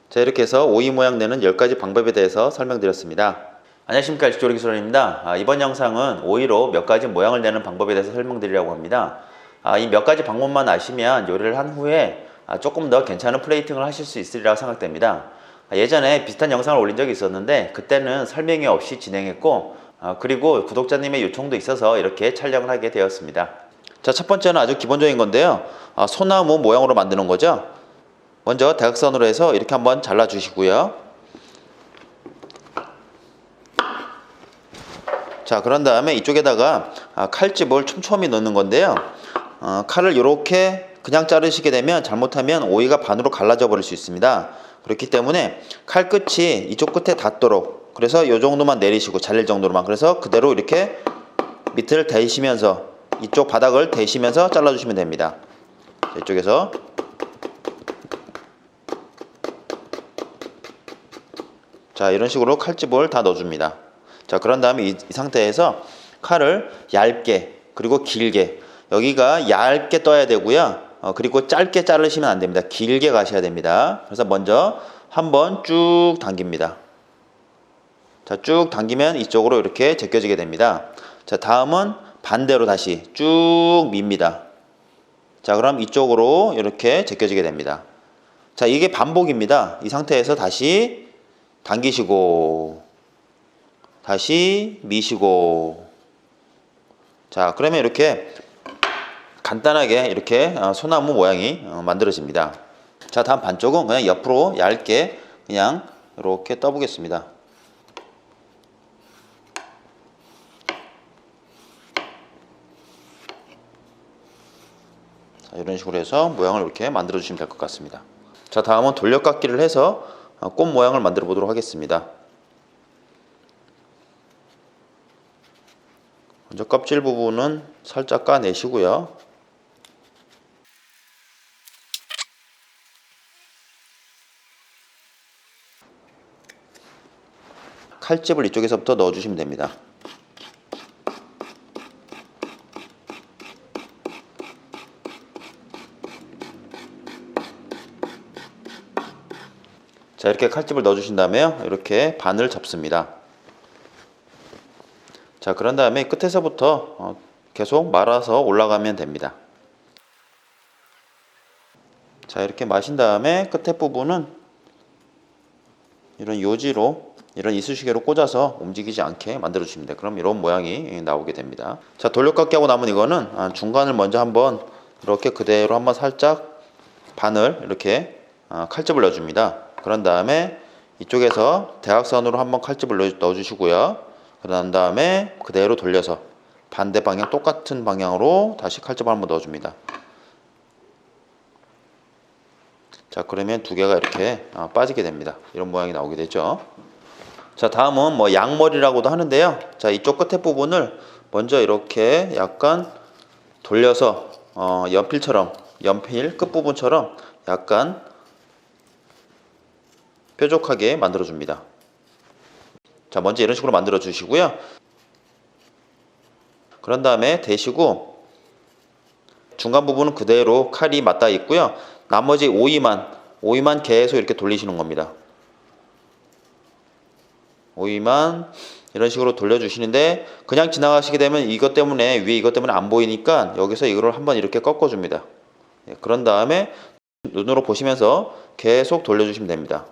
자, 이렇게 해서 오이 모양 내는 10가지 방법에 대해서 설명드렸습니다. 안녕하십니까, 일식조리기술원입니다. 이번 영상은 오이로 몇 가지 모양을 내는 방법에 대해서 설명드리려고 합니다. 이 몇 가지 방법만 아시면 요리를 한 후에 조금 더 괜찮은 플레이팅을 하실 수 있으리라고 생각됩니다. 예전에 비슷한 영상을 올린 적이 있었는데 그때는 설명이 없이 진행했고 그리고 구독자님의 요청도 있어서 이렇게 촬영을 하게 되었습니다. 자, 첫 번째는 아주 기본적인 건데요. 소나무 모양으로 만드는 거죠. 먼저 대각선으로 해서 이렇게 한번 잘라 주시고요. 자, 그런 다음에 이쪽에다가 칼집을 촘촘히 넣는 건데요. 칼을 이렇게 그냥 자르시게 되면 잘못하면 오이가 반으로 갈라져 버릴 수 있습니다. 그렇기 때문에 칼 끝이 이쪽 끝에 닿도록, 그래서 이 정도만 내리시고 잘릴 정도로만, 그래서 그대로 이렇게 밑을 대시면서 이쪽 바닥을 대시면서 잘라 주시면 됩니다. 자, 이쪽에서 자, 이런 식으로 칼집을 다 넣어줍니다. 자, 그런 다음에 이 상태에서 칼을 얇게 그리고 길게, 여기가 얇게 떠야 되고요. 그리고 짧게 자르시면 안 됩니다. 길게 가셔야 됩니다. 그래서 먼저 한번 쭉 당깁니다. 자, 쭉 당기면 이쪽으로 이렇게 제껴지게 됩니다. 자, 다음은 반대로 다시 쭉 밉니다. 자, 그럼 이쪽으로 이렇게 제껴지게 됩니다. 자, 이게 반복입니다. 이 상태에서 다시 당기시고 다시 미시고. 자, 그러면 이렇게 간단하게 이렇게 소나무 모양이 만들어집니다. 자, 다음 반쪽은 그냥 옆으로 얇게 그냥 이렇게 떠보겠습니다. 자, 이런 식으로 해서 모양을 이렇게 만들어 주시면 될 것 같습니다. 자, 다음은 돌려깎기를 해서 꽃 모양을 만들어 보도록 하겠습니다. 먼저 껍질 부분은 살짝 까내시고요. 칼집을 이쪽에서부터 넣어주시면 됩니다. 자, 이렇게 칼집을 넣어주신 다음에 이렇게 반을 접습니다. 자, 그런 다음에 끝에서부터 계속 말아서 올라가면 됩니다. 자, 이렇게 마신 다음에 끝에 부분은 이런 요지로, 이런 이쑤시개로 꽂아서 움직이지 않게 만들어 주시면 돼요. 그럼 이런 모양이 나오게 됩니다. 자, 돌려깎기 하고 남은 이거는 중간을 먼저 한번 이렇게 그대로 한번 살짝 반을 이렇게 칼집을 넣어줍니다. 그런 다음에 이쪽에서 대각선으로 한번 칼집을 넣어주시고요. 그런 다음에 그대로 돌려서 반대 방향, 똑같은 방향으로 다시 칼집을 한번 넣어줍니다. 자, 그러면 두 개가 이렇게 빠지게 됩니다. 이런 모양이 나오게 되죠. 자, 다음은 뭐 양머리라고도 하는데요. 자, 이쪽 끝에 부분을 먼저 이렇게 약간 돌려서 연필처럼, 연필 끝부분처럼 약간 뾰족하게 만들어 줍니다. 자, 먼저 이런 식으로 만들어 주시고요. 그런 다음에 대시고 중간 부분은 그대로 칼이 맞닿아 있고요. 나머지 오이만 계속 이렇게 돌리시는 겁니다. 오이만 이런 식으로 돌려주시는데, 그냥 지나가시게 되면 이것 때문에, 위에 이것 때문에 안 보이니까 여기서 이거를 한번 이렇게 꺾어줍니다. 그런 다음에 눈으로 보시면서 계속 돌려주시면 됩니다.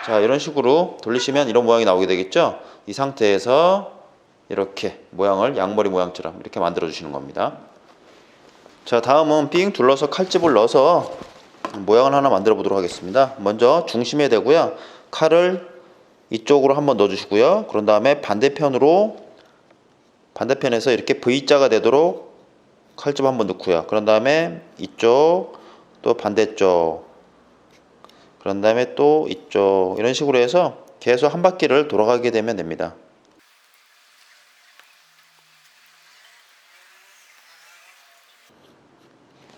자, 이런 식으로 돌리시면 이런 모양이 나오게 되겠죠. 이 상태에서 이렇게 모양을 양머리 모양처럼 이렇게 만들어 주시는 겁니다. 자, 다음은 삥 둘러서 칼집을 넣어서 모양을 하나 만들어 보도록 하겠습니다. 먼저 중심에 대고요. 칼을 이쪽으로 한번 넣어 주시고요. 그런 다음에 반대편에서 이렇게 V자가 되도록 칼집 한번 넣고요. 그런 다음에 이쪽, 또 반대쪽, 그런 다음에 또 이쪽, 이런 식으로 해서 계속 한 바퀴를 돌아가게 되면 됩니다.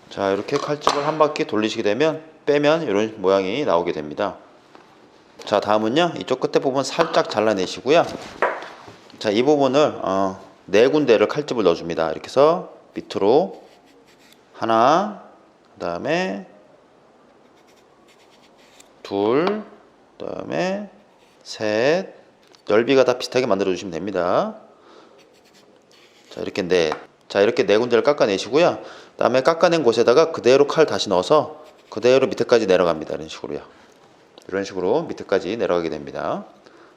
자, 이렇게 칼집을 한 바퀴 돌리시게 되면 빼면 이런 모양이 나오게 됩니다. 자, 다음은요, 이쪽 끝에 부분 살짝 잘라내시고요. 자, 이 부분을 네 군데를 칼집을 넣어줍니다. 이렇게 해서 밑으로 하나, 다음에 둘, 그다음에 셋. 넓이가 다 비슷하게 만들어 주시면 됩니다. 자, 이렇게 넷. 자, 이렇게 네 군데를 깎아내시고요. 그다음에 깎아낸 곳에다가 그대로 칼 다시 넣어서 그대로 밑에까지 내려갑니다. 이런 식으로요. 이런 식으로 밑에까지 내려가게 됩니다.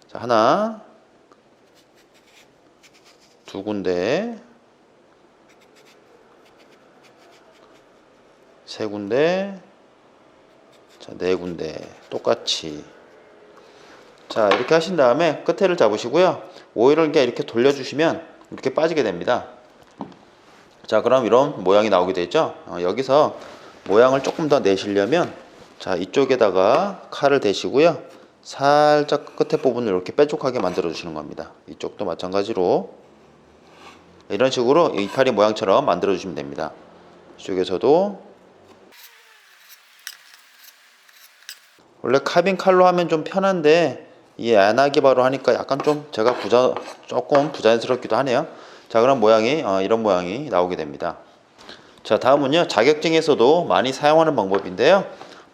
자, 하나, 두 군데, 세 군데, 자, 네 군데 똑같이. 자, 이렇게 하신 다음에 끝에를 잡으시고요. 오일을 이렇게 돌려주시면 이렇게 빠지게 됩니다. 자, 그럼 이런 모양이 나오게 되죠. 여기서 모양을 조금 더 내시려면, 자, 이쪽에다가 칼을 대시고요. 살짝 끝에 부분을 이렇게 뾰족하게 만들어 주시는 겁니다. 이쪽도 마찬가지로 이런 식으로 이파리 모양처럼 만들어 주시면 됩니다. 이쪽에서도 원래 카빙 칼로 하면 좀 편한데 이 안하기바로 하니까 약간 좀 제가 조금 부자연스럽기도 하네요. 자, 그럼 모양이 이런 모양이 나오게 됩니다. 자, 다음은요, 자격증에서도 많이 사용하는 방법인데요.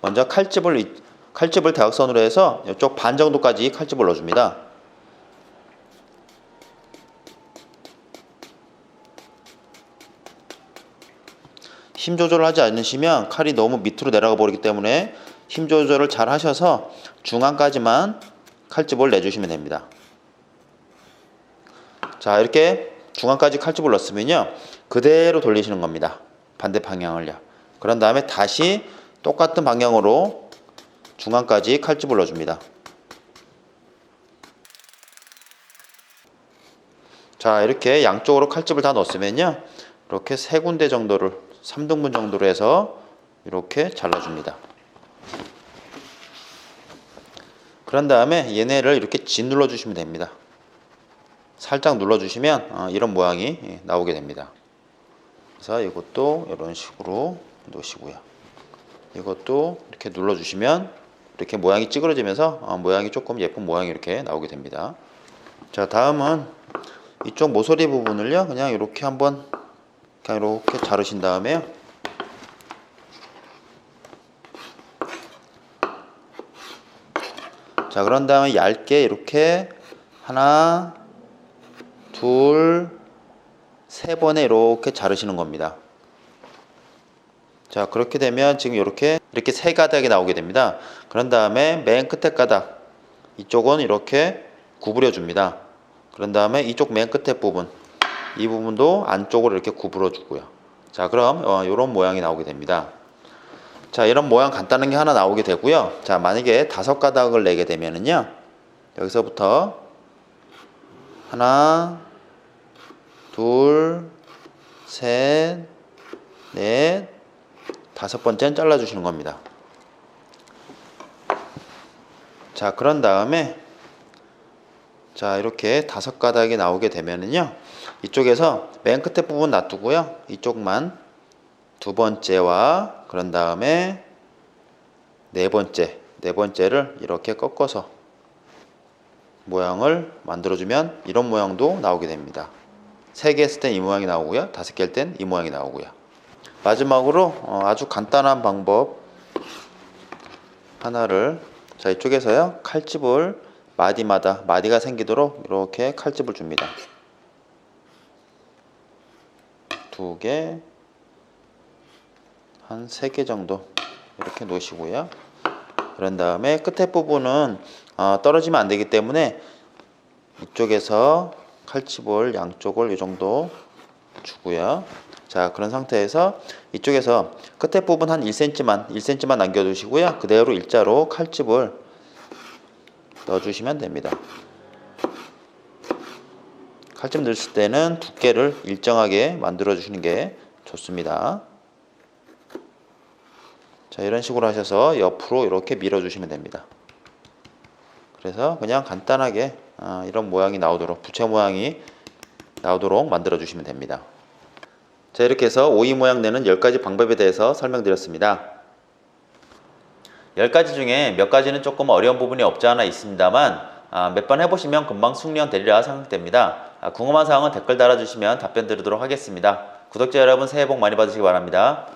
먼저 칼집을 대각선으로 해서 이쪽 반 정도까지 칼집을 넣어줍니다. 힘 조절을 하지 않으시면 칼이 너무 밑으로 내려가 버리기 때문에 힘 조절을 잘 하셔서 중앙까지만 칼집을 내주시면 됩니다. 자, 이렇게 중앙까지 칼집을 넣었으면요, 그대로 돌리시는 겁니다. 반대 방향을요. 그런 다음에 다시 똑같은 방향으로 중앙까지 칼집을 넣어줍니다. 자, 이렇게 양쪽으로 칼집을 다 넣었으면요, 이렇게 세 군데 정도를 3등분 정도로 해서 이렇게 잘라줍니다. 그런 다음에 얘네를 이렇게 짓눌러 주시면 됩니다. 살짝 눌러주시면 이런 모양이 나오게 됩니다. 그래서 이것도 이런 식으로 놓으시고요. 이것도 이렇게 눌러주시면 이렇게 모양이 찌그러지면서 모양이 조금 예쁜 모양이 이렇게 나오게 됩니다. 자, 다음은 이쪽 모서리 부분을요, 그냥 이렇게 한번 그냥 이렇게 자르신 다음에요, 자, 그런 다음에 얇게 이렇게 하나, 둘, 세 번에 이렇게 자르시는 겁니다. 자, 그렇게 되면 지금 이렇게 세 가닥이 나오게 됩니다. 그런 다음에 맨 끝에 가닥, 이쪽은 이렇게 구부려 줍니다. 그런 다음에 이쪽 맨 끝에 부분, 이 부분도 안쪽으로 이렇게 구부려 주고요. 자, 그럼 이런 모양이 나오게 됩니다. 자, 이런 모양 간단한 게 하나 나오게 되고요. 자, 만약에 5가닥을 내게 되면은요, 여기서부터 하나, 둘, 셋, 넷, 5번째는 잘라주시는 겁니다. 자, 그런 다음에 자, 이렇게 5가닥이 나오게 되면은요, 이쪽에서 맨 끝에 부분 놔두고요, 이쪽만 2번째와 그런 다음에 4번째를 이렇게 꺾어서 모양을 만들어주면 이런 모양도 나오게 됩니다. 3개 했을 땐 이 모양이 나오고요, 5개 할 땐 이 모양이 나오고요. 마지막으로 아주 간단한 방법 하나를, 자, 이쪽에서요, 칼집을 마디가 생기도록 이렇게 칼집을 줍니다. 2개, 한 3개 정도 이렇게 놓으시고요. 그런 다음에 끝에 부분은 떨어지면 안 되기 때문에 이쪽에서 칼집을 양쪽을 이 정도 주고요. 자, 그런 상태에서 이쪽에서 끝에 부분 한 1cm만 남겨두시고요. 그대로 일자로 칼집을 넣어주시면 됩니다. 칼집 넣으실 때는 두께를 일정하게 만들어 주시는 게 좋습니다. 자, 이런 식으로 하셔서 옆으로 이렇게 밀어 주시면 됩니다. 그래서 그냥 간단하게 이런 모양이 나오도록, 부채 모양이 나오도록 만들어 주시면 됩니다. 자, 이렇게 해서 오이 모양 내는 10가지 방법에 대해서 설명드렸습니다. 10가지 중에 몇 가지는 조금 어려운 부분이 없지 않아 있습니다만 몇 번 해보시면 금방 숙련되리라 생각됩니다. 궁금한 사항은 댓글 달아주시면 답변 드리도록 하겠습니다. 구독자 여러분, 새해 복 많이 받으시기 바랍니다.